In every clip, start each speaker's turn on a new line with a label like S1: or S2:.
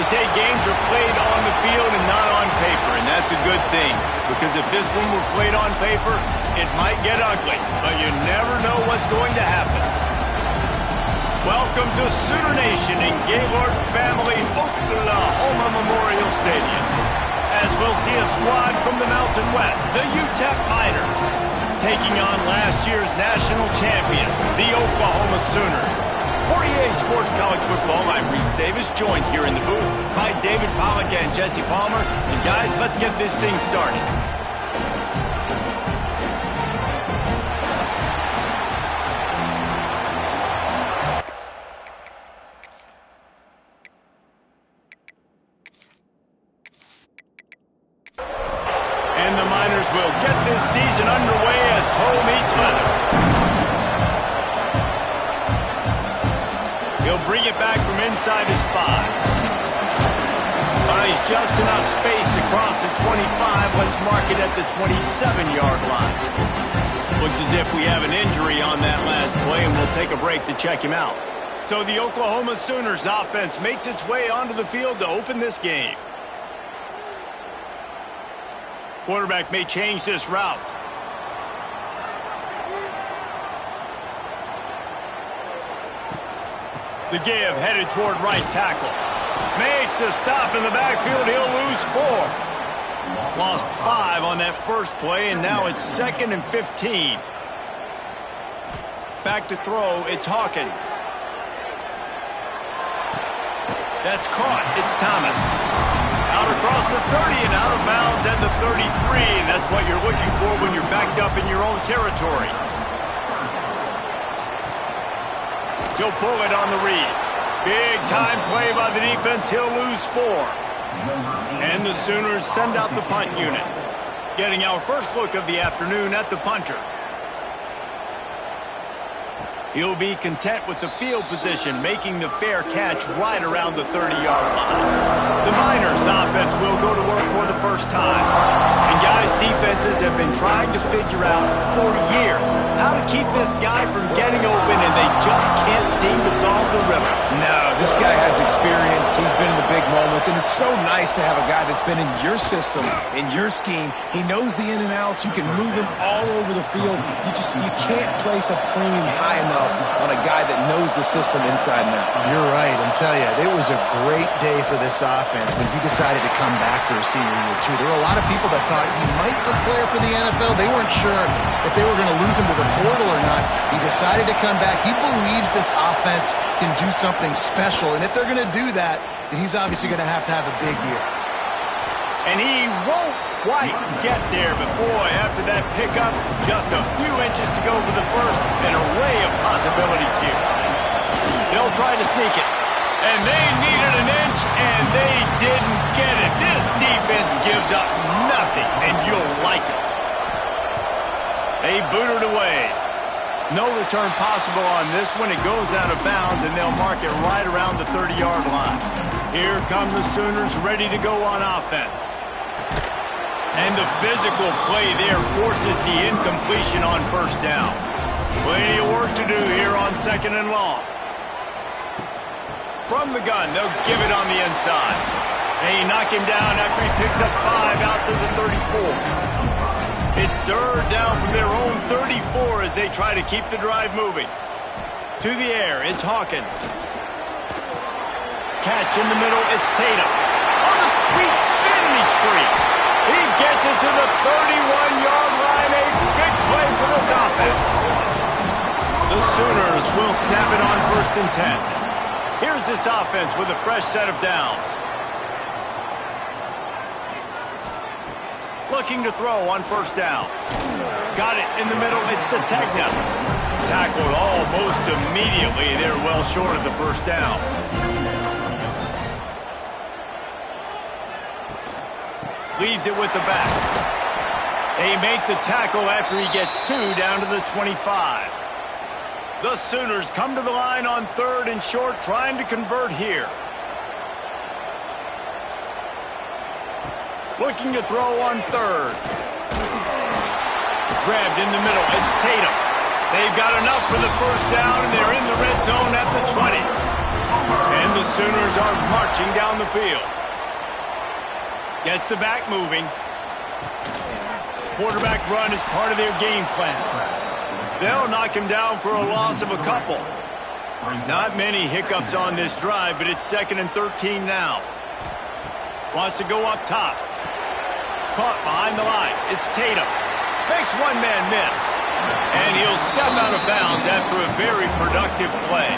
S1: say games are played on the field and not on paper, and that's a good thing. Because if this one were played on paper, it might get ugly, but you never know what's going to happen. Welcome to Sooner Nation in Gaylord Family Oklahoma Memorial Stadium. As we'll see a squad from the Mountain West, the UTEP Miners, taking on last year's national champion, the Oklahoma Sooners. For EA Sports College Football, I'm Reese Davis, joined here in the booth by David Pollock and Jesse Palmer. And guys, let's get this thing started. And the Miners will get this season underway as toe meets leather. He'll bring it back from inside his 5. Buys just enough space to cross the 25. Let's mark it at the 27-yard line. Looks as if we have an injury on that last play, and we'll take a break to check him out. So the Oklahoma Sooners offense makes its way onto the field to open this game. Quarterback may change this route. The give headed toward right tackle. Makes a stop in the backfield. He'll lose 4. Lost 5 on that first play, and now it's 2nd and 15. Back to throw. It's Hawkins. That's caught. It's Thomas. Out across the 30 and out of bounds at the 33, and that's what you're looking for when you're backed up in your own territory. He'll pull it on the read. Big time play by the defense. He'll lose 4. And the Sooners send out the punt unit. Getting our first look of the afternoon at the punter. He'll be content with the field position, making the fair catch right around the 30-yard line. The Miners offense will go to work for the first time. And guys, defenses have been trying to figure out for years how to keep this guy from getting open, and they just can't seem to solve the riddle.
S2: No, this guy has experience. He's been in the big moments, and it's so nice to have a guy that's been in your system, in your scheme. He knows the in and outs. You can move him all over the field. You can't place a premium high enough on a guy that knows the system inside and out.
S3: You're right, and tell you, it was a great day for this offense when he decided to come back for his senior year, too. There were a lot of people that thought he might declare for the NFL. They weren't sure if they were going to lose him to the portal or not. He decided to come back. He believes this offense can do something special, and if they're going to do that, then he's obviously going to have a big year.
S1: And he won't quite get there, but boy, after that pickup, just a few inches to go for the first, an array of possibilities here. They'll try to sneak it. And they needed an inch, and they didn't get it. This defense gives up nothing, and you'll like it. They boot it away. No return possible on this one. It goes out of bounds, and they'll mark it right around the 30-yard line. Here come the Sooners ready to go on offense. And the physical play there forces the incompletion on first down. Plenty of work to do here on 2nd and long. From the gun, they'll give it on the inside. They knock him down after he picks up 5 out to the 34. It's 3rd down from their own 34 as they try to keep the drive moving. To the air, it's Hawkins. Catch in the middle, it's Tatum. On a sweet spin, he's free. He gets it to the 31-yard line. A big play for this offense. The Sooners will snap it on 1st and 10. Here's this offense with a fresh set of downs. Looking to throw on 1st down. Got it in the middle. It's Sategna. Tackled almost immediately. They're well short of the 1st down. Leaves it with the back. They make the tackle after he gets 2 down to the 25. The Sooners come to the line on 3rd and short, trying to convert here. Looking to throw on 3rd. Grabbed in the middle. It's Tatum. They've got enough for the 1st down, and they're in the red zone at the 20. And the Sooners are marching down the field. Gets the back moving. Quarterback run is part of their game plan. They'll knock him down for a loss of a couple. Not many hiccups on this drive, but it's 2nd and 13 now. Wants to go up top. Caught behind the line. It's Tatum. Makes one man miss. And he'll step out of bounds after a very productive play.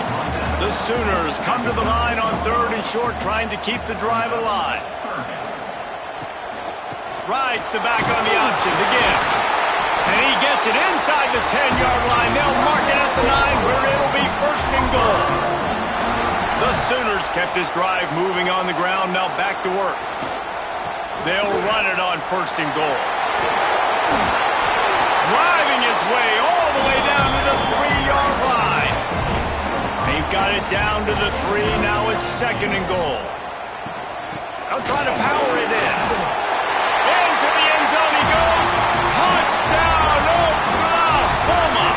S1: The Sooners come to the line on 3rd and short, trying to keep the drive alive. Rides the back on the option to give. And he gets it inside the 10-yard line. They'll mark it at the 9, where it'll be 1st and goal. The Sooners kept this drive moving on the ground. Now back to work. They'll run it on 1st and goal. Driving his way all the way down to the 3-yard line. They've got it down to the 3. Now it's 2nd and goal. They'll try to power it in. Into the end zone he goes. Touchdown, Oklahoma!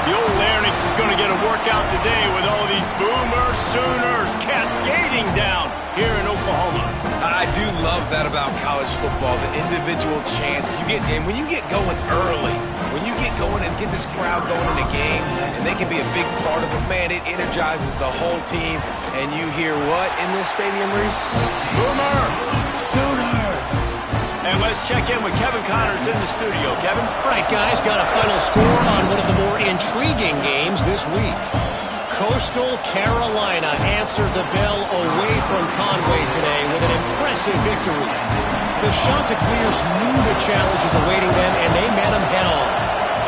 S1: The old Larynx is going to get a workout today with all these Boomer Sooners cascading down here in Oklahoma.
S2: I do love that about college football, the individual chance you get. And when you get going early, when you get going and get this crowd going in a game, and they can be a big part of it, man, it energizes the whole team. And you hear what in this stadium, Reese?
S1: Boomer!
S2: Sooner!
S1: And let's check in with Kevin Connors in the studio. Kevin?
S4: All right, guys, got a final score on one of the more intriguing games this week. Coastal Carolina answered the bell away from Conway today with an impressive victory. The Chanticleers knew the challenges awaiting them, and they met them head-on.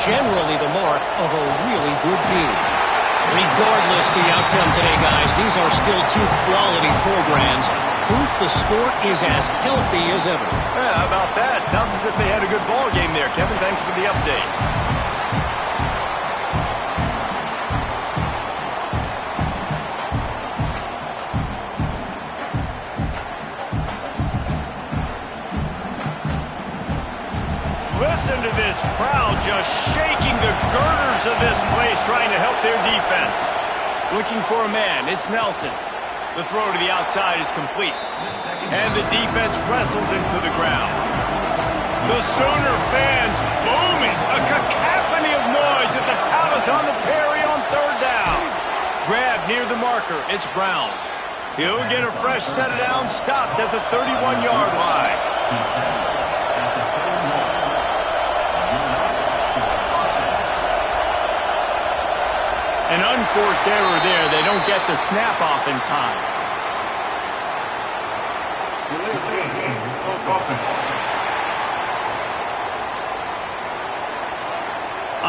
S4: Generally the mark of a really good team. Regardless the outcome today, guys, these are still 2 quality programs. Proof the sport is as healthy as ever.
S1: Yeah, how about that? Sounds as if they had a good ball game there. Kevin, thanks for the update. Listen to this crowd just shaking the girders of this place, trying to help their defense. Looking for a man. It's Nelson. The throw to the outside is complete. And the defense wrestles him to the ground. The Sooner fans booming. A cacophony of noise at the Palace on the Prairie on 3rd down. Grab near the marker. It's Brown. He'll get a fresh set of down, stopped at the 31-yard line. An unforced error there. They don't get the snap off in time.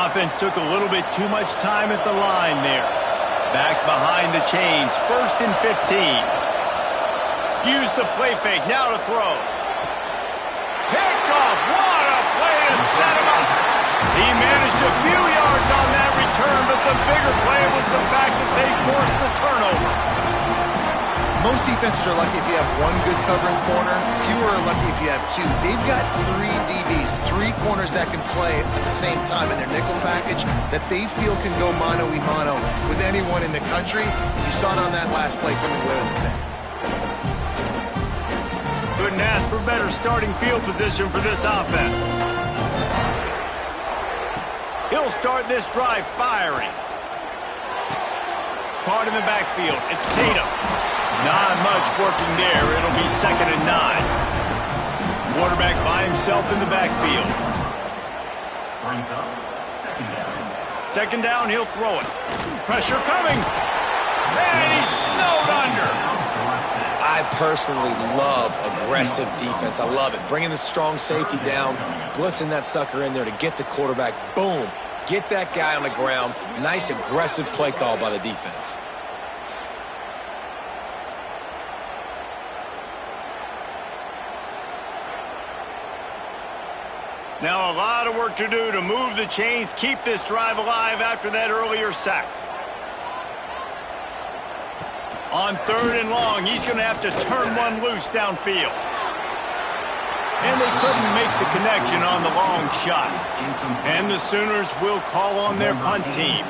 S1: Offense took a little bit too much time at the line there. Back behind the chains. 1st and 15. Use the play fake. Now to throw. Picked off. What a play to set him up. He managed a few yards on that return, but the bigger play was the fact that they forced the turnover.
S3: Most defenses are lucky if you have 1 good covering corner. Fewer are lucky if you have 2. They've got 3 DBs, 3 corners that can play at the same time in their nickel package that they feel can go mano-a-mano with anyone in the country. You saw it on that last play coming away with the pick.
S1: Couldn't ask for better starting field position for this offense. He'll start this drive firing. Caught in the backfield. It's Tatum. Not much working there. It'll be 2nd and 9. Quarterback by himself in the backfield.
S5: Brings up 2nd down.
S1: 2nd down, he'll throw it. Pressure coming. And he's snowed under.
S2: I personally love aggressive defense. I love it. Bringing the strong safety down, blitzing that sucker in there to get the quarterback. Boom. Get that guy on the ground. Nice aggressive play call by the defense.
S1: Now a lot of work to do to move the chains, keep this drive alive after that earlier sack. On 3rd and long, he's going to have to turn one loose downfield. And they couldn't make the connection on the long shot. And the Sooners will call on their punt team.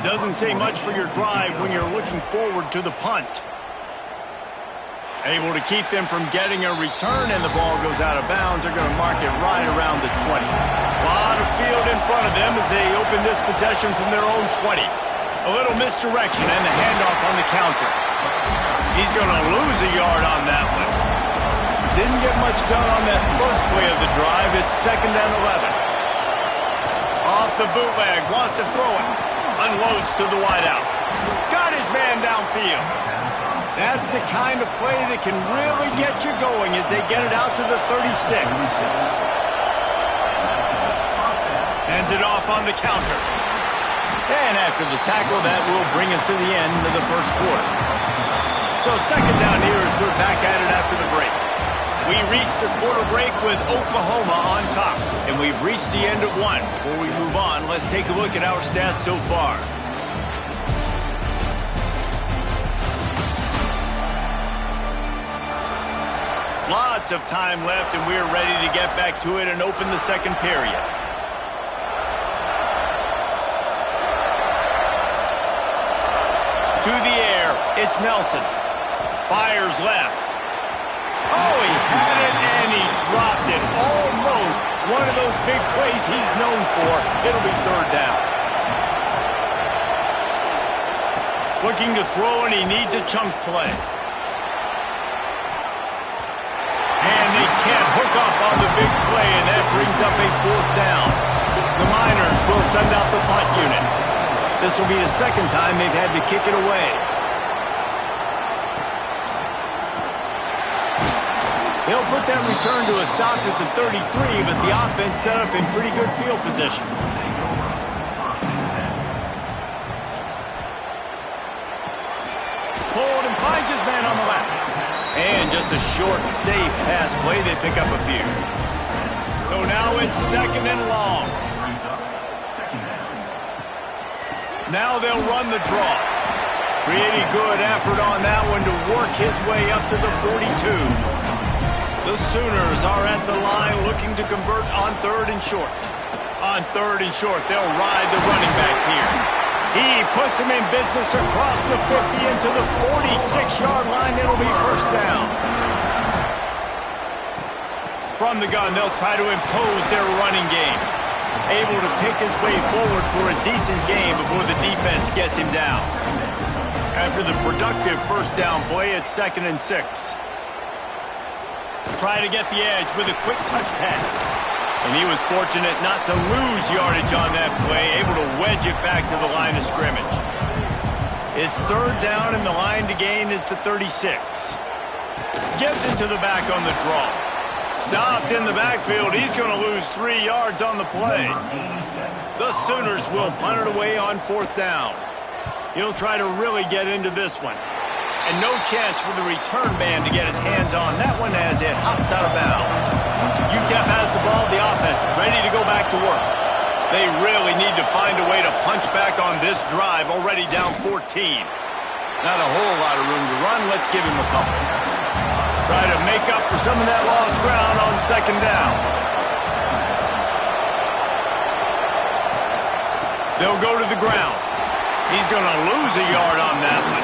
S1: Doesn't say much for your drive when you're looking forward to the punt. Able to keep them from getting a return, and the ball goes out of bounds. They're going to mark it right around the 20. A lot of field in front of them as they open this possession from their own 20. A little misdirection and the handoff on the counter. He's going to lose a yard on that one. Didn't get much done on that first play of the drive. It's 2nd and 11. Off the bootleg, wants to throw it. Unloads to the wideout. Got his man downfield. That's the kind of play that can really get you going as they get it out to the 36. Hands it off on the counter. And after the tackle, that will bring us to the end of the first quarter. So 2nd down here as we're back at it after the break. We reached the quarter break with Oklahoma on top, and we've reached the end of one. Before we move on, let's take a look at our stats so far. Lots of time left, and we're ready to get back to it and open the second period. To the air, it's Nelson. Fires left. Oh, he had it, and he dropped it. Almost one of those big plays he's known for. It'll be 3rd down. Looking to throw, and he needs a chunk play. And they can't hook up on the big play, and that brings up a 4th down. The Miners will send out the punt unit. This will be the 2nd time they've had to kick it away. They'll put that return to a stop at the 33, but the offense set up in pretty good field position. Pulled and finds his man on the left. And just a short, safe pass play. They pick up a few. So now it's 2nd and long. Now they'll run the draw. Pretty good effort on that one to work his way up to the 42. The Sooners are at the line looking to convert on 3rd and short. On 3rd and short, they'll ride the running back here. He puts him in business across the 50 into the 46-yard line. It'll be 1st down. From the gun, they'll try to impose their running game. Able to pick his way forward for a decent game before the defense gets him down. After the productive 1st down play, it's 2nd and 6. Try to get the edge with a quick touch pass. And he was fortunate not to lose yardage on that play, able to wedge it back to the line of scrimmage. It's 3rd down, and the line to gain is the 36. Gives it to the back on the draw. Stopped in the backfield. He's going to lose 3 yards on the play. The Sooners will punt it away on 4th down. He'll try to really get into this one. And no chance for the return man to get his hands on that one as it hops out of bounds. UTEP has the ball, the offense ready to go back to work. They really need to find a way to punch back on this drive, already down 14. Not a whole lot of room to run. Let's give him a couple. Try to make up for some of that lost ground on 2nd down. They'll go to the ground. He's going to lose a yard on that one.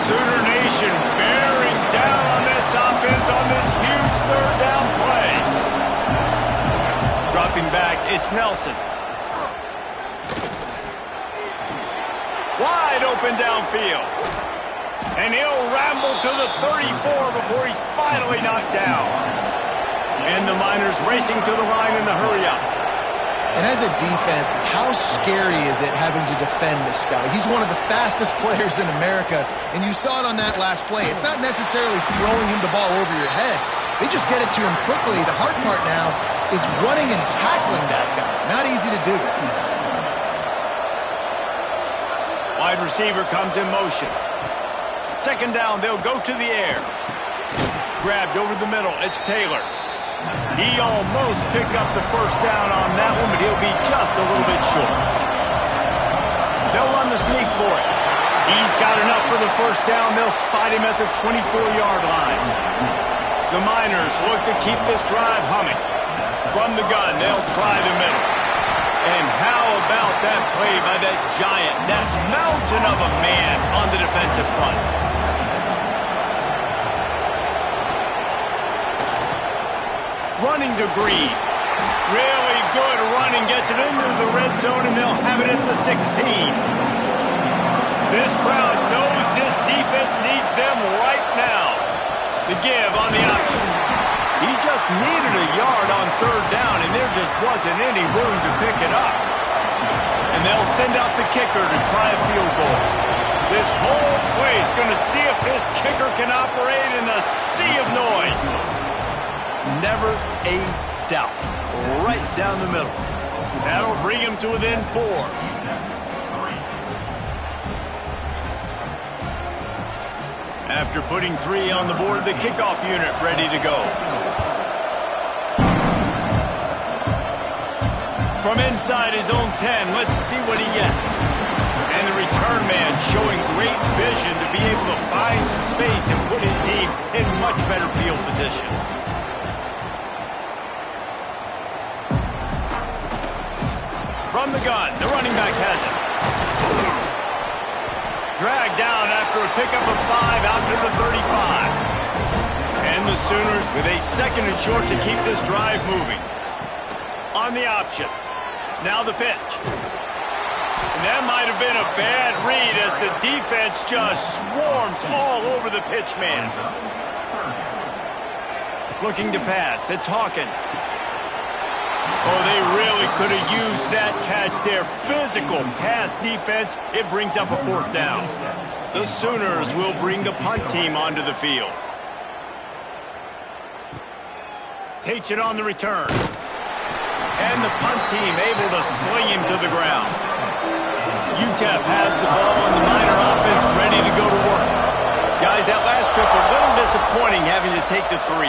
S1: Sooner Nation bearing down on this offense on this huge 3rd down play. Dropping back, it's Nelson. Wide open downfield. And he'll ramble to the 34 before he's finally knocked down. And the Miners racing to the line in the hurry up.
S3: And as a defense, how scary is it having to defend this guy? He's one of the fastest players in America, and you saw it on that last play. It's not necessarily throwing him the ball over your head. They just get it to him quickly. The hard part now is running and tackling that guy. Not easy to do.
S1: Wide receiver comes in motion. 2nd down, they'll go to the air. Grabbed over the middle, it's Taylor. He almost picked up the 1st down on that one, but he'll be just a little bit short. They'll run the sneak for it. He's got enough for the 1st down. They'll spot him at the 24-yard line. The Miners look to keep this drive humming. From the gun, they'll try the middle. And how about that play by that giant, that mountain of a man on the defensive front? Running to Green. Really good running, gets it into the red zone, and they'll have it at the 16. This crowd knows this defense needs them right now. The give on the option. He just needed a yard on third down, and there just wasn't any room to pick it up. And they'll send out the kicker to try a field goal. This whole place going to see if this kicker can operate in the sea of noise. Never a doubt. Right down the middle. That'll bring him to within 4. After putting 3 on the board, the kickoff unit ready to go. From inside his own 10, let's see what he gets. And the return man showing great vision to be able to find some space and put his team in much better field position. From the gun, the running back has it. Dragged down after a pickup of 5 out to the 35. And the Sooners with a 2nd and short to keep this drive moving. On the option. Now the pitch. And that might have been a bad read as the defense just swarms all over the pitch man. Looking to pass. It's Hawkins. Oh, they really could have used that catch there. Physical pass defense. It brings up a 4th down. The Sooners will bring the punt team onto the field. Takes it on the return. And the punt team able to sling him to the ground. UTEP has the ball and the Miner offense ready to go to work. Guys, that last trip a little disappointing having to take the 3.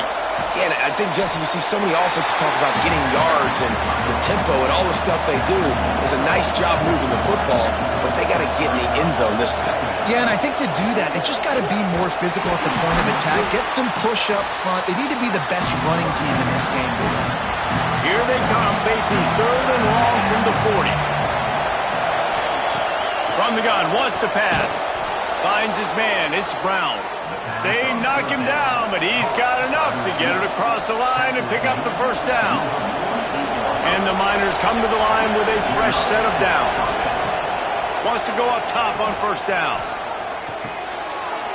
S2: Yeah, and I think, Jesse, you see so many offenses talk about getting yards and the tempo and all the stuff they do. There's a nice job moving the football, but they got to get in the end zone this time.
S3: Yeah, and I think to do that, it just got to be more physical at the point of attack. Get some push up front. They need to be the best running team in this game to win.
S1: Here they come, facing 3rd and long from the 40. From the gun, wants to pass. Finds his man, it's Brown. They knock him down, but he's got enough to get it across the line and pick up the 1st down. And the Miners come to the line with a fresh set of downs. Wants to go up top on 1st down.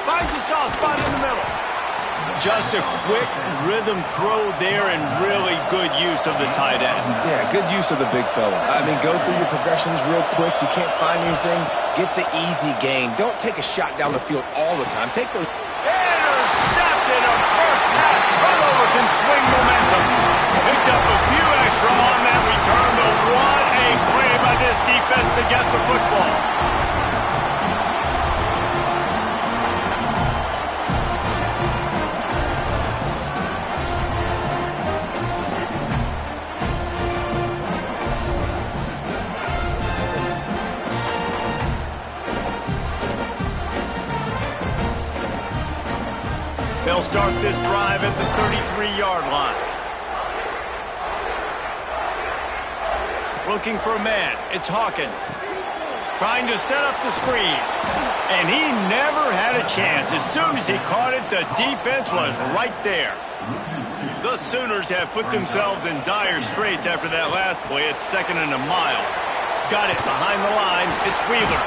S1: Finds a soft spot in the middle. Just a quick rhythm throw there and really good use of the tight end.
S2: Yeah, good use of the big fella. I mean, go through your progressions real quick. You can't find anything. Get the easy gain. Don't take a shot down the field all the time. Take those...
S1: Intercepted. A first half turnover can swing momentum. Picked up a few extra on that return, but what a play by this defense to get the football. They'll start this drive at the 33-yard line. Looking for a man. It's Hawkins. Trying to set up the screen. And he never had a chance. As soon as he caught it, the defense was right there. The Sooners have put themselves in dire straits after that last play. It's 2nd and a mile. Got it behind the line. It's Wheeler.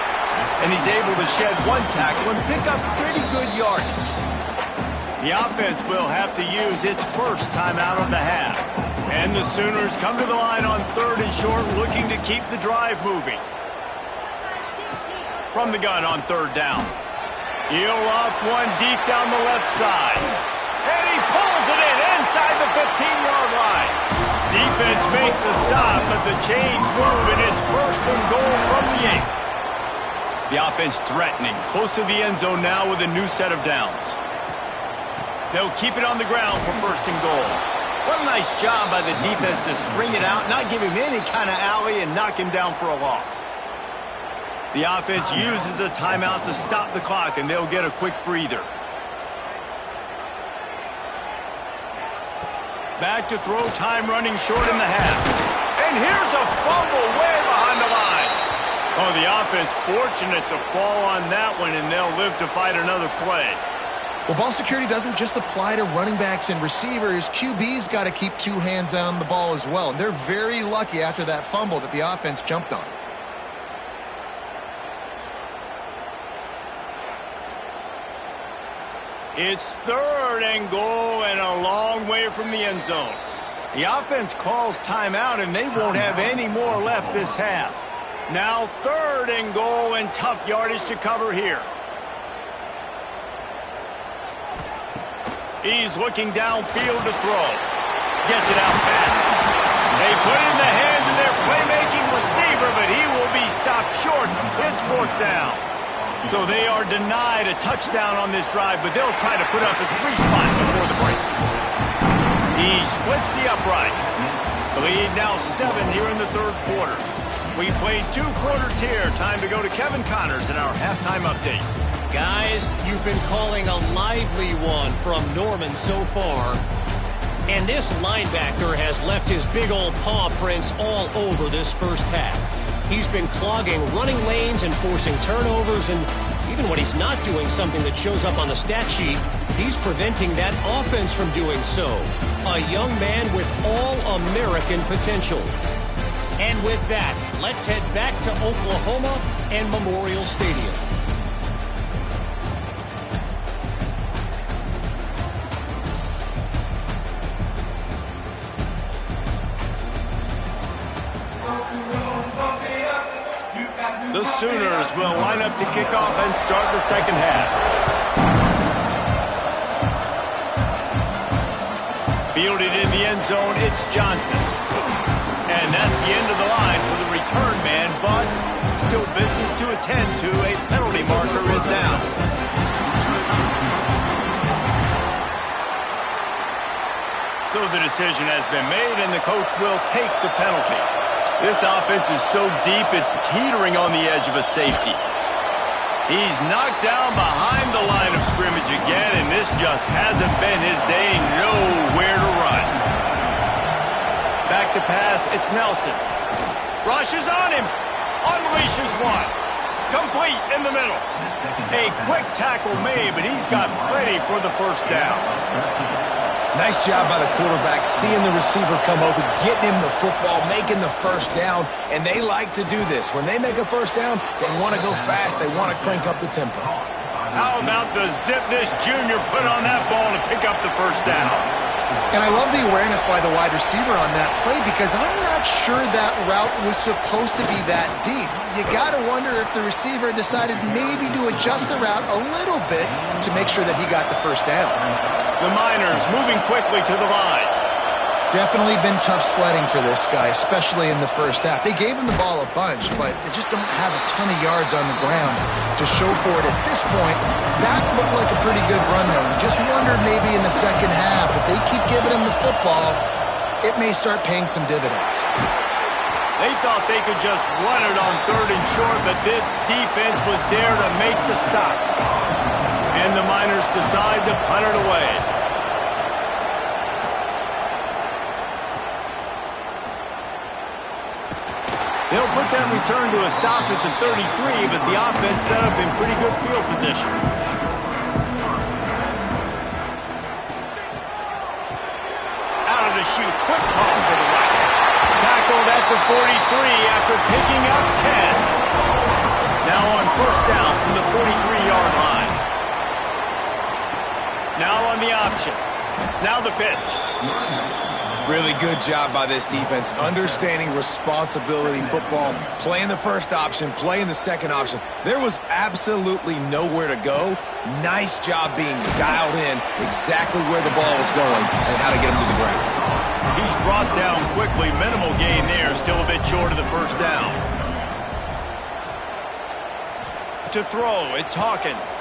S1: And he's able to shed 1 tackle and pick up pretty good yardage. The offense will have to use its first timeout of the half. And the Sooners come to the line on 3rd and short, looking to keep the drive moving. From the gun on 3rd down. He'll loft one deep down the left side. And he pulls it in inside the 15-yard line. Defense makes a stop, but the chains move, and it's 1st and goal from the 8. The offense threatening, close to the end zone now with a new set of downs. They'll keep it on the ground for 1st and goal. What a nice job by the defense to string it out, not give him any kind of alley, and knock him down for a loss. The offense uses a timeout to stop the clock, and they'll get a quick breather. Back to throw, time running short in the half. And And here's a fumble way behind the line. Oh, the offense fortunate to fall on that one, and they'll live to fight another play.
S3: Well, ball security doesn't just apply to running backs and receivers. QB's got to keep two hands on the ball as well. And they're very lucky after that fumble that the offense jumped on.
S1: It's 3rd and goal and a long way from the end zone. The offense calls timeout, and they won't have any more left this half. Now 3rd and goal and tough yardage to cover here. He's looking downfield to throw. Gets it out fast. They put it in the hands of their playmaking receiver, but he will be stopped short. It's 4th down. So they are denied a touchdown on this drive, but they'll try to put up a 3 spot before the break. He splits the uprights. The lead now 7 here in the 3rd quarter. We played 2 quarters here. Time to go to Kevin Connors in our halftime update.
S4: Guys, you've been calling a lively one from Norman so far. And this linebacker has left his big old paw prints all over this first half. He's been clogging running lanes and forcing turnovers, and even when he's not doing something that shows up on the stat sheet, he's preventing that offense from doing so. A young man with all-American potential. And with that, let's head back to Oklahoma and Memorial Stadium.
S1: The Sooners will line up to kick off and start the second half. Fielded in the end zone, it's Johnson. And that's the end of the line for the return man, but still business to attend to. A penalty marker is down. So the decision has been made, and the coach will take the penalty. This offense is so deep, it's teetering on the edge of a safety. He's knocked down behind the line of scrimmage again, and this just hasn't been his day. Nowhere to run. Back to pass, it's Nelson. Rushes on him. Unleashes one. Complete in the middle. A quick tackle made, but he's got plenty for the first down.
S2: Nice job by the quarterback, seeing the receiver come open, getting him the football, making the first down, and they like to do this. When they make a first down, they want to go fast, they want to crank up the tempo.
S1: How about the zip this junior put on that ball to pick up the first down?
S3: And I love the awareness by the wide receiver on that play because I'm not sure that route was supposed to be that deep. You got to wonder if the receiver decided maybe to adjust the route a little bit to make sure that he got the first down.
S1: The Miners moving quickly to the line.
S3: Definitely been tough sledding for this guy, especially in the first half. They gave him the ball a bunch, but they just don't have a ton of yards on the ground to show for it at this point. That looked like a pretty good run, though. You just wondered maybe in the second half, if they keep giving him the football, it may start paying some dividends.
S1: They thought they could just run it on 3rd and short, but this defense was there to make the stop. And the Miners decide to punt it away. They'll put that return to a stop at the 33, but the offense set up in pretty good field position. Out of the chute, quick toss to the right. Tackled at the 43 after picking up 10. Now on first down from the 43-yard line. Now on the option. Now the pitch.
S2: Really good job by this defense, understanding responsibility football, playing the first option, playing the second option. There was absolutely nowhere to go. Nice job being dialed in exactly where the ball was going and how to get him to the ground.
S1: He's brought down quickly. Minimal gain there, still a bit short of the first down. To throw, it's Hawkins.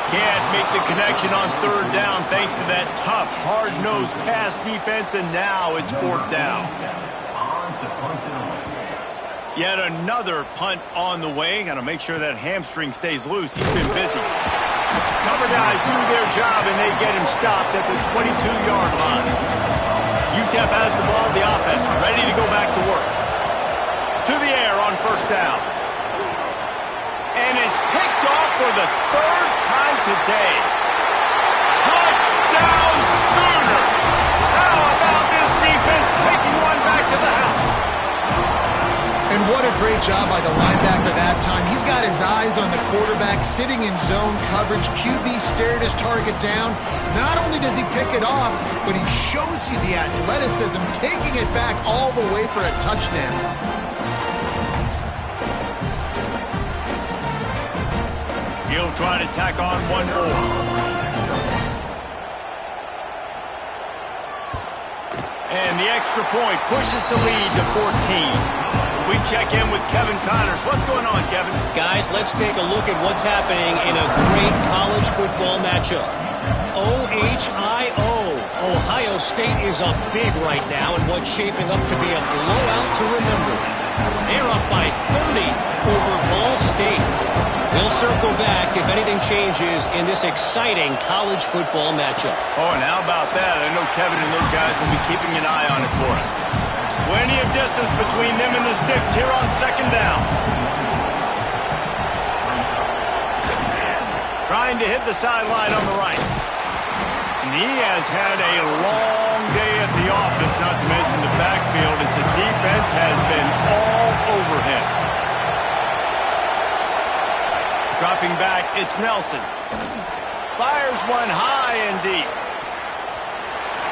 S1: Can't make the connection on 3rd down thanks to that tough, hard-nosed pass defense, and now it's 4th down. Yet another punt on the way. Got to make sure that hamstring stays loose. He's been busy. Cover guys do their job, and they get him stopped at the 22-yard line. UTEP has the ball, the offense ready to go back to work. To the air on first down. And it's picked off for the third time today. Touchdown Sooners! How about this defense taking one back to the house?
S3: And what a great job by the linebacker that time. He's got his eyes on the quarterback, sitting in zone coverage. QB stared his target down. Not only does he pick it off, but he shows you the athleticism, taking it back all the way for a touchdown.
S1: He'll try to tack on one more. And the extra point pushes the lead to 14. We check in with Kevin Connors. What's going on, Kevin?
S4: Guys, let's take a look at what's happening in a great college football matchup. OHIO. Ohio State is up big right now in what's shaping up to be a blowout to remember. They're up by 30 over Ball State. We'll circle back if anything changes in this exciting college football matchup.
S1: Oh, and how about that? I know Kevin and those guys will be keeping an eye on it for us. Plenty of distance between them and the sticks here on second down. Trying to hit the sideline on the right. And he has had a long day at the office, not to mention the backfield, as the defense has been all over him. Dropping back, it's Nelson. Fires one high and deep.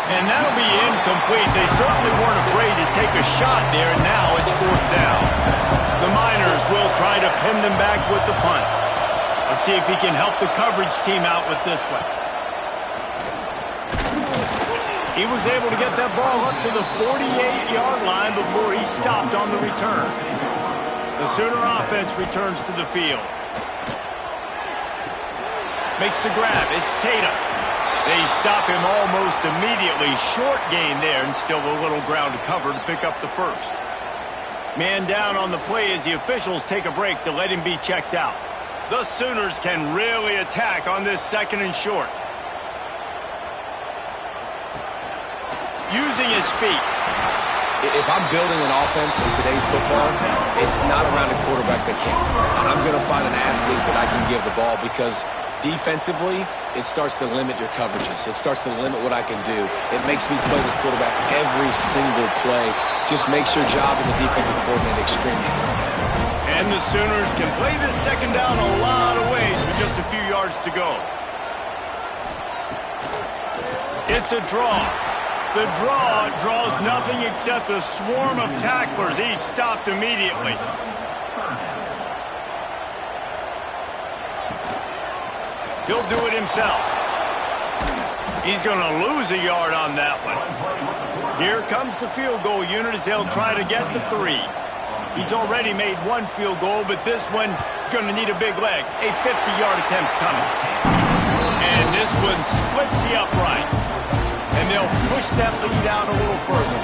S1: And that'll be incomplete. They certainly weren't afraid to take a shot there, and now it's fourth down. The Miners will try to pin them back with the punt. Let's see if he can help the coverage team out with this one. He was able to get that ball up to the 48-yard line before he stopped on the return. The Sooner offense returns to the field. Makes the grab. It's Tatum. They stop him almost immediately. Short gain there, and still a little ground to cover to pick up the first. Man down on the play as the officials take a break to let him be checked out. The Sooners can really attack on this second and short. Using his feet.
S2: If I'm building an offense in today's football, it's not around a quarterback that can. I'm going to find an athlete that I can give the ball, because defensively, it starts to limit your coverages. It starts to limit what I can do. It makes me play the quarterback every single play. Just makes your job as a defensive coordinator extremely hard.
S1: And the Sooners can play this second down a lot of ways with just a few yards to go. It's a draw. The draw draws nothing except a swarm of tacklers. He's stopped immediately. He'll do it himself. He's going to lose a yard on that one. Here comes the field goal unit as they'll try to get the 3. He's already made one field goal, but this one is going to need a big leg. A 50-yard attempt coming. And this one splits the uprights. And they'll push that lead out a little further.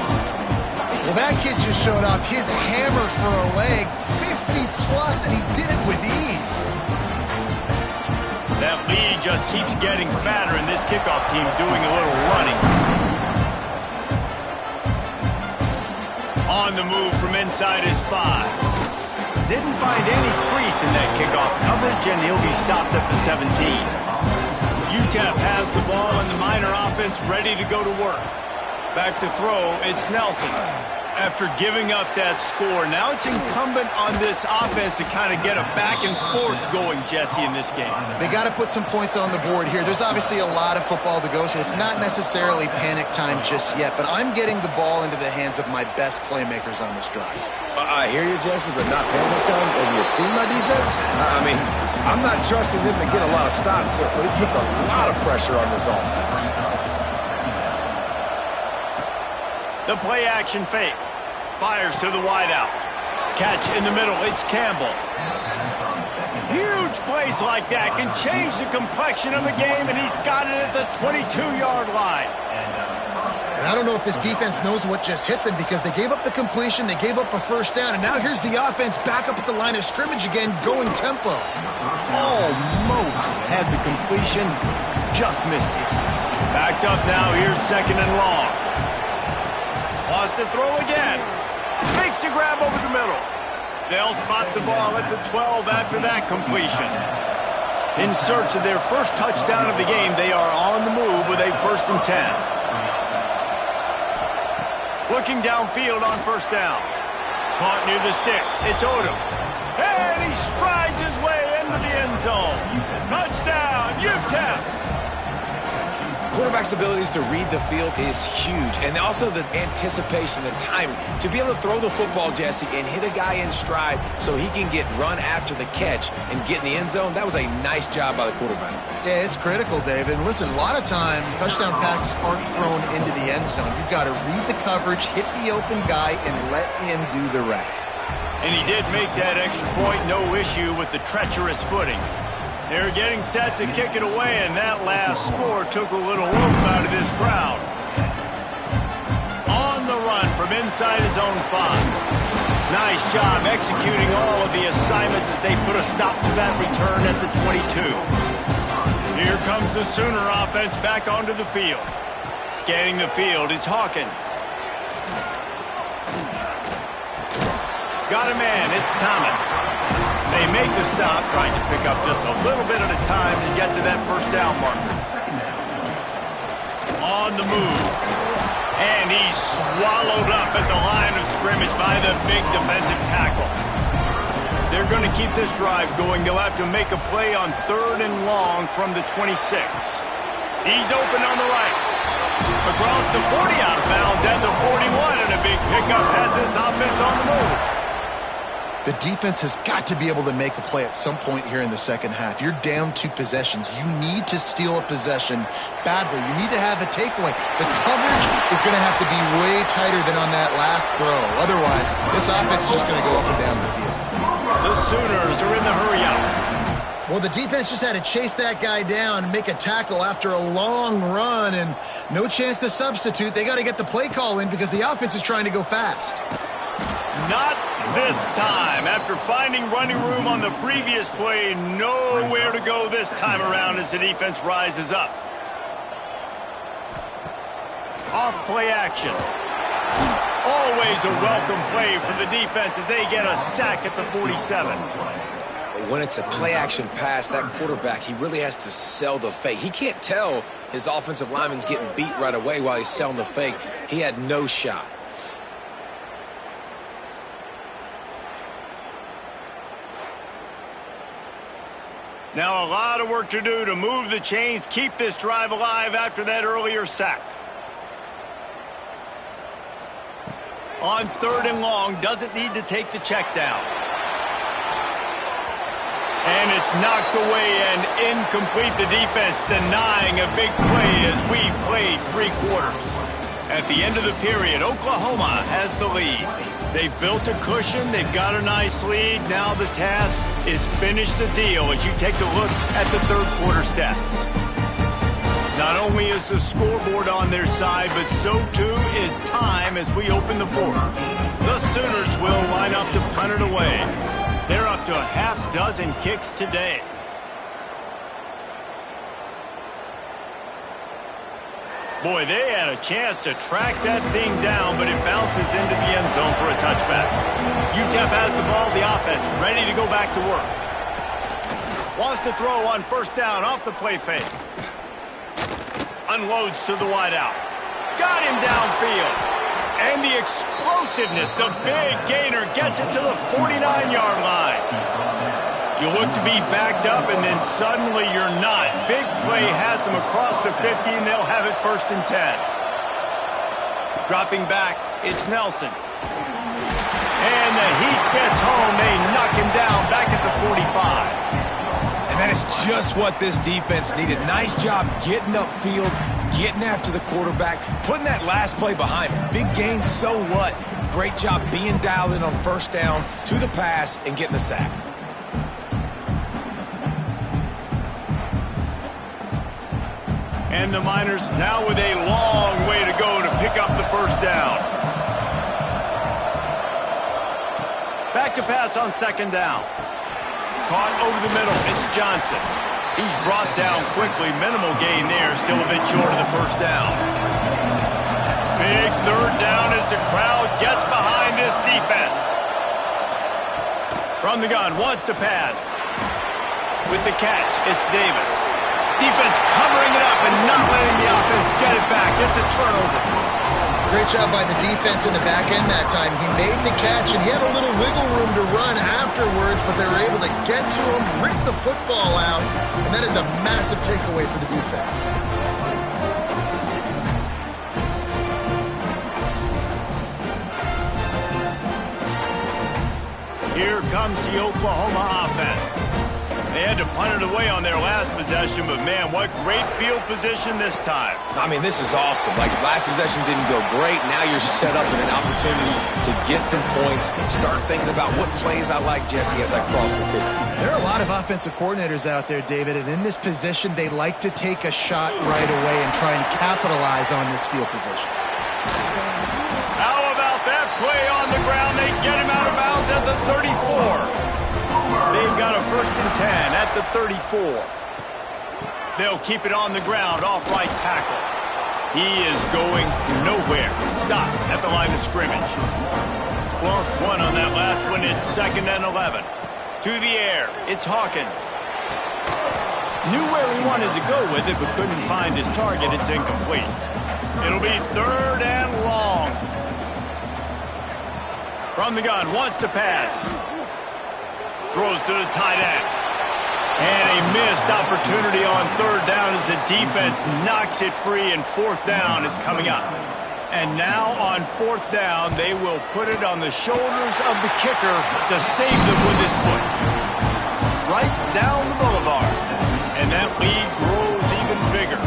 S3: Well, that kid just showed off his hammer for a leg, 50-plus, and he did it with ease.
S1: That lead just keeps getting fatter, and this kickoff team doing a little running. On the move from inside his 5. Didn't find any crease in that kickoff coverage, and he'll be stopped at the 17. UTEP has the ball, and the Miner offense ready to go to work. Back to throw, it's Nelson. After giving up that score, now it's incumbent on this offense to kind of get a back and forth going, Jesse, in this game.
S3: They got to put some points on the board here. There's obviously a lot of football to go, so it's not necessarily panic time just yet, but I'm getting the ball into the hands of my best playmakers on this drive.
S2: I hear you, Jesse, but not panic time. Have you seen my defense? I mean, I'm not trusting them to get a lot of stops, so it puts a lot of pressure on this offense.
S1: The play action fake. Fires to the wideout. Catch in the middle. It's Campbell. Huge plays like that can change the complexion of the game, and he's got it at the 22-yard line.
S3: And I don't know if this defense knows what just hit them, because they gave up the completion, they gave up a first down, and now here's the offense back up at the line of scrimmage again, going tempo.
S1: Almost had the completion, just missed it. Backed up now, here's second and long. to throw again. Makes the grab over the middle. They'll spot the ball at the 12 after that completion. In search of their first touchdown of the game, they are on the move with a 1st and 10. Looking downfield on 1st down. Caught near the sticks. It's Odom. And he strides his way into the end zone. Touchdown, UTEP!
S2: Quarterback's abilities to read the field is huge, and also the anticipation, the timing. To be able to throw the football, Jesse, and hit a guy in stride so he can get run after the catch and get in the end zone, that was a nice job by the quarterback.
S3: Yeah, it's critical, David. And listen, a lot of times touchdown passes aren't thrown into the end zone. You've got to read the coverage, hit the open guy, and let him do the rest.
S1: And he did make that extra point, no issue with the treacherous footing. They're getting set to kick it away, and that last score took a little oomph out of this crowd. On the run from inside his own 5. Nice job executing all of the assignments as they put a stop to that return at the 22. Here comes the Sooner offense back onto the field. Scanning the field, it's Hawkins. Got a man, it's Thomas. They make the stop, trying to pick up just a little bit at a time to get to that 1st down marker. On the move. And he's swallowed up at the line of scrimmage by the big defensive tackle. If they're going to keep this drive going, they'll have to make a play on 3rd and long from the 26. He's open on the right. Across the 40 out of bounds at the 41, and a big pickup has this offense on the move.
S3: The defense has got to be able to make a play at some point here in the second half. You're down 2 possessions. You need to steal a possession badly. You need to have a takeaway. The coverage is going to have to be way tighter than on that last throw. Otherwise, this offense is just going to go up and down the field.
S1: The Sooners are in the hurry-up.
S3: Well, the defense just had to chase that guy down and make a tackle after a long run, and no chance to substitute. They got to get the play call in because the offense is trying to go fast.
S1: Not this time. After finding running room on the previous play, nowhere to go this time around as the defense rises up. Off play action. Always a welcome play for the defense as they get a sack at the 47.
S2: When it's a play-action pass, that quarterback, he really has to sell the fake. He can't tell his offensive lineman's getting beat right away while he's selling the fake. He had no shot.
S1: Now a lot of work to do to move the chains, keep this drive alive after that earlier sack. On 3rd and long, doesn't need to take the check down. And it's knocked away and incomplete. The defense denying a big play as we played 3 quarters. At the end of the period, Oklahoma has the lead. They've built a cushion. They've got a nice lead. Now the task is finish the deal as you take a look at the 3rd quarter stats. Not only is the scoreboard on their side, but so too is time as we open the 4th. The Sooners will line up to punt it away. They're up to a half-dozen kicks today. Boy, they had a chance to track that thing down, but it bounces into the end zone for a touchback. UTEP has the ball, the offense ready to go back to work. Wants to throw on 1st down off the play fake. Unloads to the wideout. Got him downfield. And the explosiveness, the big gainer gets it to the 49-yard line. You look to be backed up, and then suddenly you're not. Big play has them across the 50, and they'll have it 1st and 10. Dropping back, it's Nelson. And the heat gets home. They knock him down back at the 45.
S2: And that is just what this defense needed. Nice job getting upfield, getting after the quarterback, putting that last play behind him. Big gain, so what? Great job being dialed in on 1st down to the pass and getting the sack.
S1: And the Miners now with a long way to go to pick up the 1st down. Back to pass on 2nd down. Caught over the middle. It's Johnson. He's brought down quickly. Minimal gain there. Still a bit short of the 1st down. Big third down as the crowd gets behind this defense. From the gun, wants to pass. With the catch, it's Davis. Defense covering it up and not letting the offense get it back. It's a turnover.
S3: Great job by the defense in the back end that time. He made the catch, and he had a little wiggle room to run afterwards, but they were able to get to him, rip the football out, and that is a massive takeaway for the defense.
S1: Here comes the Oklahoma offense. They had to punt it away on their last possession, but man, what great field position this time.
S2: I mean, this is awesome. Like, last possession didn't go great. Now you're set up in an opportunity to get some points. Start thinking about what plays I like, Jesse, as I cross the 50.
S3: There are a lot of offensive coordinators out there, David, and in this position, they like to take a shot right away and try and capitalize on this field position.
S1: How about that play on the ground? They get him out of bounds at the 34. They've got a 1st and 10 at the 34. They'll keep it on the ground off right tackle. He is going nowhere. Stop at the line of scrimmage. Lost one on that last one. It's 2nd and 11. To the air. It's Hawkins. Knew where he wanted to go with it, but couldn't find his target. It's incomplete. It'll be 3rd and long. From the gun. Wants to pass. Throws to the tight end. And a missed opportunity on 3rd down as the defense knocks it free, and 4th down is coming up. And now on 4th down, they will put it on the shoulders of the kicker to save them with his foot. Right down the boulevard. And that lead grows even bigger.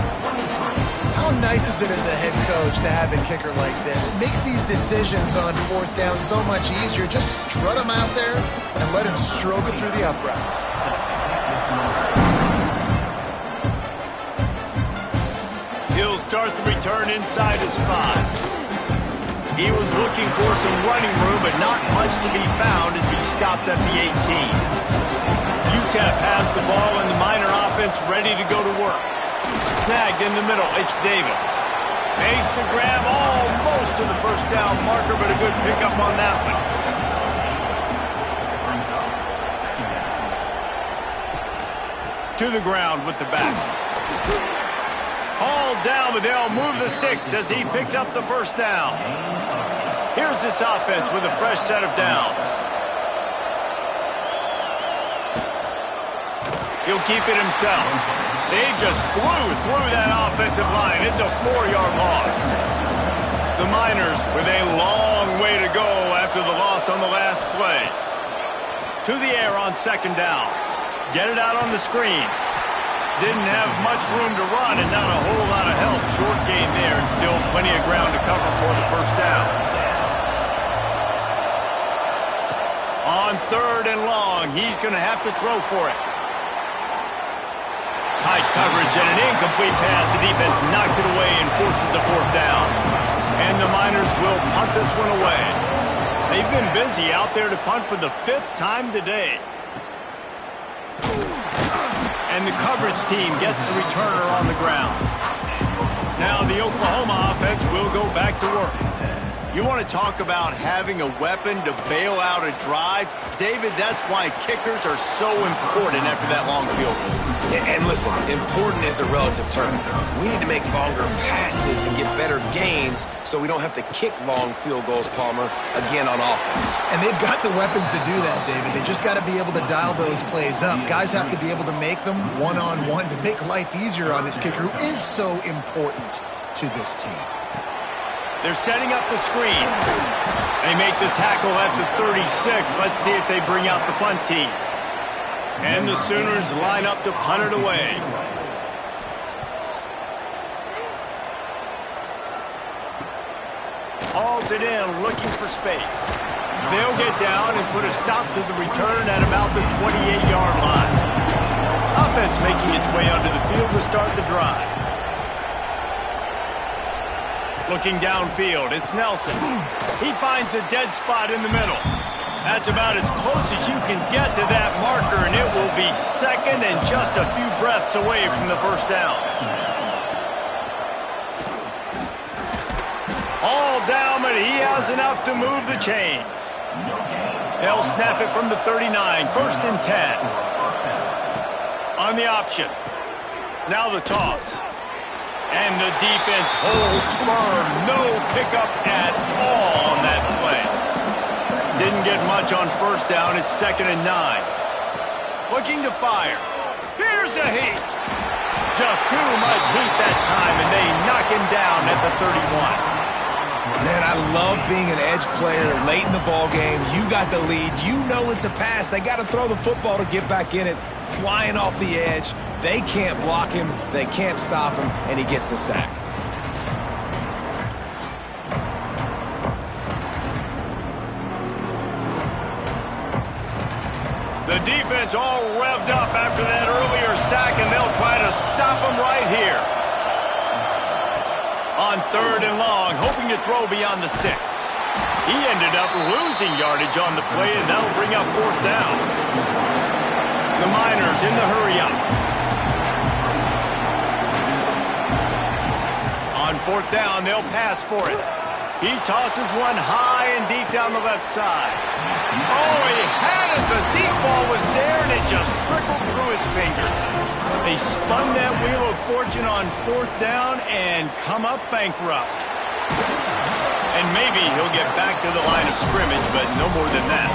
S3: How nice is it as a head coach to have a kicker like this? It makes these decisions on 4th down so much easier. Just strut him out there and let him stroke it through the uprights.
S1: He'll start the return inside his 5. He was looking for some running room, but not much to be found as he stopped at the 18. UTEP has the ball and the Miner offense ready to go to work. Snagged in the middle, it's Davis. Makes the grab almost to the 1st down marker, but a good pickup on that one. To the ground with the back. Hauled down, but they'll move the sticks as he picks up the 1st down. Here's this offense with a fresh set of downs. He'll keep it himself. They just blew through that offensive line. It's a 4-yard loss. The Miners with a long way to go after the loss on the last play. To the air on 2nd down. Get it out on the screen. Didn't have much room to run and not a whole lot of help. Short gain there and still plenty of ground to cover for the 1st down. On 3rd and long, he's going to have to throw for it. Tight coverage and an incomplete pass. The defense knocks it away and forces the 4th down. And the Miners will punt this one away. They've been busy out there to punt for the 5th time today. And the coverage team gets the returner on the ground. Now the Oklahoma offense will go back to work. You want to talk about having a weapon to bail out a drive? David, that's why kickers are so important after that long field goal.
S2: And listen, important is a relative term. We need to make longer passes and get better gains so we don't have to kick long field goals, Palmer, again on offense.
S3: And they've got the weapons to do that, David. They just got to be able to dial those plays up. Guys have to be able to make them one-on-one to make life easier on this kicker, who is so important to this team.
S1: They're setting up the screen. They make the tackle at the 36. Let's see if they bring out the punt team. And the Sooners line up to punt it away. Hauls it in, looking for space. They'll get down and put a stop to the return at about the 28-yard line. Offense making its way onto the field to start the drive. Looking downfield, it's Nelson. He finds a dead spot in the middle. That's about as close as you can get to that marker, and it will be 2nd and just a few breaths away from the 1st down. but he has enough to move the chains. They'll snap it from the 39, 1st and 10. On the option. Now the toss. And the defense holds firm. No pickup at all on that play. Didn't get much on 1st down. It's 2nd and 9. Looking to fire. Here's a heat. Just too much heat that time, and they knock him down at the 31.
S2: Man, I love being an edge player late in the ball game. You got the lead. You know it's a pass. They got to throw the football to get back in it. Flying off the edge. They can't block him. They can't stop him, and he gets the sack.
S1: The defense all revved up after that earlier sack, and they'll try to stop him right here. On 3rd and long, hoping to throw beyond the sticks. He ended up losing yardage on the play, and that'll bring up 4th down. The Miners in the hurry-up. On 4th down, they'll pass for it. He tosses one high and deep down the left side. Oh, he had it. The deep ball was there, and it just trickled through his fingers. They spun that wheel of fortune on 4th down and come up bankrupt. And maybe he'll get back to the line of scrimmage, but no more than that.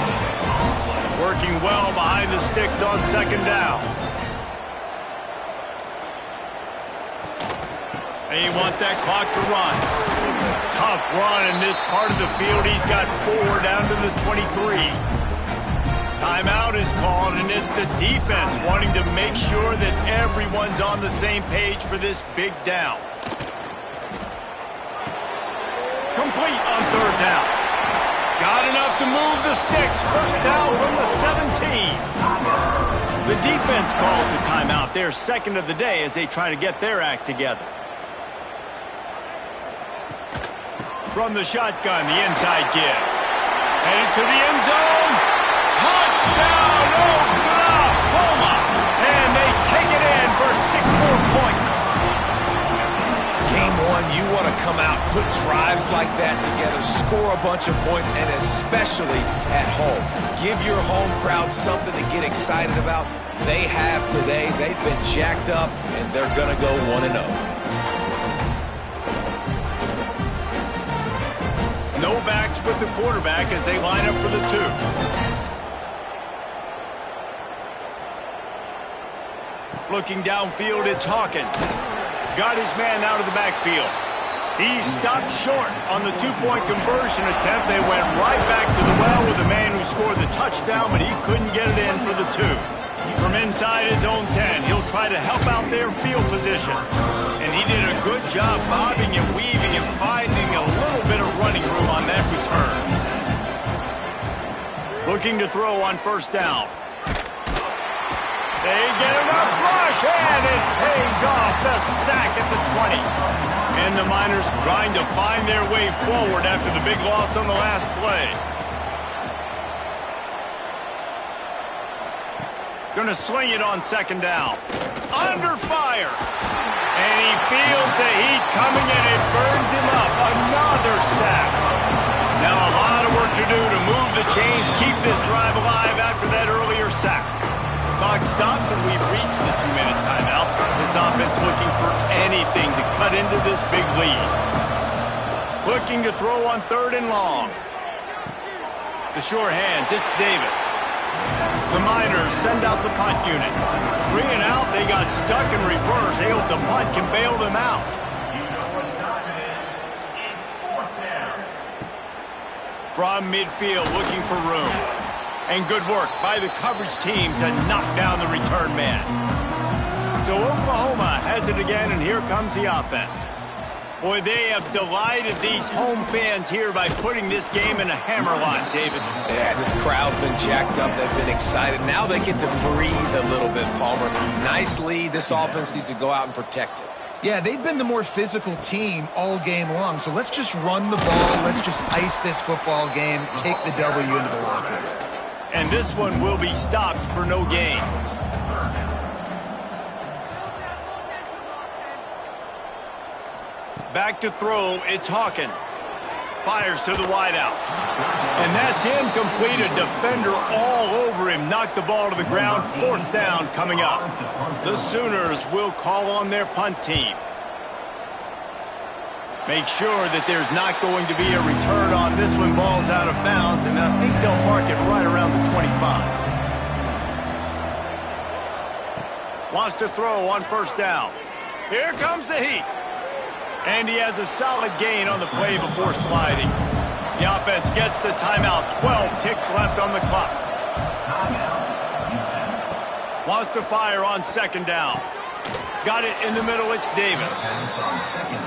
S1: Working well behind the sticks on 2nd down. They want that clock to run. Tough run in this part of the field. He's got 4 down to the 23. Timeout is called, and it's the defense wanting to make sure that everyone's on the same page for this big down. Complete on 3rd down. Got enough to move the sticks. 1st down from the 17. The defense calls a timeout. Their 2nd of the day as they try to get their act together. From the shotgun, the inside give. Headed to the end zone. Touchdown, Oklahoma! And they take it in for 6 more points.
S2: Game 1, you want to come out, put drives like that together, score a bunch of points, and especially at home. Give your home crowd something to get excited about. They have today. They've been jacked up, and they're going to go 1-0.
S1: No backs with the quarterback as they line up for the 2. Looking downfield, it's Hawkins. Got his man out of the backfield. He stopped short on the 2-point conversion attempt. They went right back to the well with the man who scored the touchdown, but he couldn't get it in for the 2. From inside his own 10, he'll try to help out their field position. And he did a good job bobbing and weaving and finding a little bit of running room on that return. Looking to throw on 1st down. They get enough rush, and it pays off. The sack at the 20. And the Miners trying to find their way forward after the big loss on the last play. Gonna swing it on 2nd down. Under fire. And he feels the heat coming, and it burns him up. Another sack. Now a lot of work to do to move the chains, keep this drive alive after that earlier sack. Clock stops, and we've reached the 2-minute timeout. This offense looking for anything to cut into this big lead. Looking to throw on 3rd and long. The sure hands, it's Davis. The Miners send out the punt unit. 3 and out, they got stuck in reverse. They hope the punt can bail them out. From midfield, looking for room. And good work by the coverage team to knock down the return man. So Oklahoma has it again, and here comes the offense. Boy, they have delighted these home fans here by putting this game in a hammerlock, David.
S2: Yeah, this crowd's been jacked up. They've been excited. Now they get to breathe a little bit, Palmer. Nice lead. This offense needs to go out and protect it.
S3: Yeah, they've been the more physical team all game long. So let's just run the ball. Let's just ice this football game, take the W into the locker room.
S1: And this one will be stopped for no gain. Back to throw, it's Hawkins. Fires to the wideout. And that's incomplete. A defender all over him. Knocked the ball to the ground. 4th down coming up. The Sooners will call on their punt team. Make sure that there's not going to be a return on this one. Ball's out of bounds, and I think they'll mark it right around the 25. Wants to throw on 1st down. Here comes the heat. And he has a solid gain on the play before sliding. The offense gets the timeout. 12 ticks left on the clock. Wants to fire on 2nd down. Got it in the middle. It's Davis.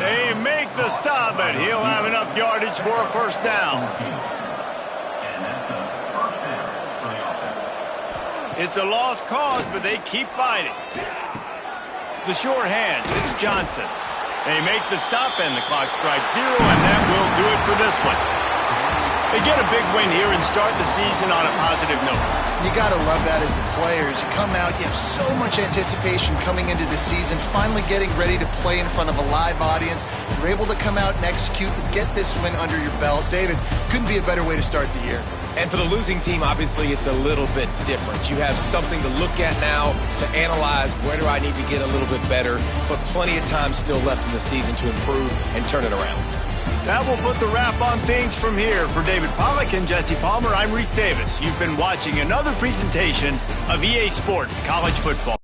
S1: They make the stop, but he'll have enough yardage for a 1st down. It's a lost cause, but they keep fighting. The sure hands. It's Johnson. They make the stop, and the clock strikes 0, and that will do it for this one. They get a big win here and start the season on a positive note.
S3: You got to love that as the players. You come out, you have so much anticipation coming into the season, finally getting ready to play in front of a live audience. You're able to come out and execute and get this win under your belt. David, couldn't be a better way to start the year.
S2: And for the losing team, obviously, it's a little bit different. You have something to look at now to analyze where do I need to get a little bit better, but plenty of time still left in the season to improve and turn it around.
S1: That will put the wrap on things from here. For David Pollack and Jesse Palmer, I'm Reese Davis. You've been watching another presentation of EA Sports College Football.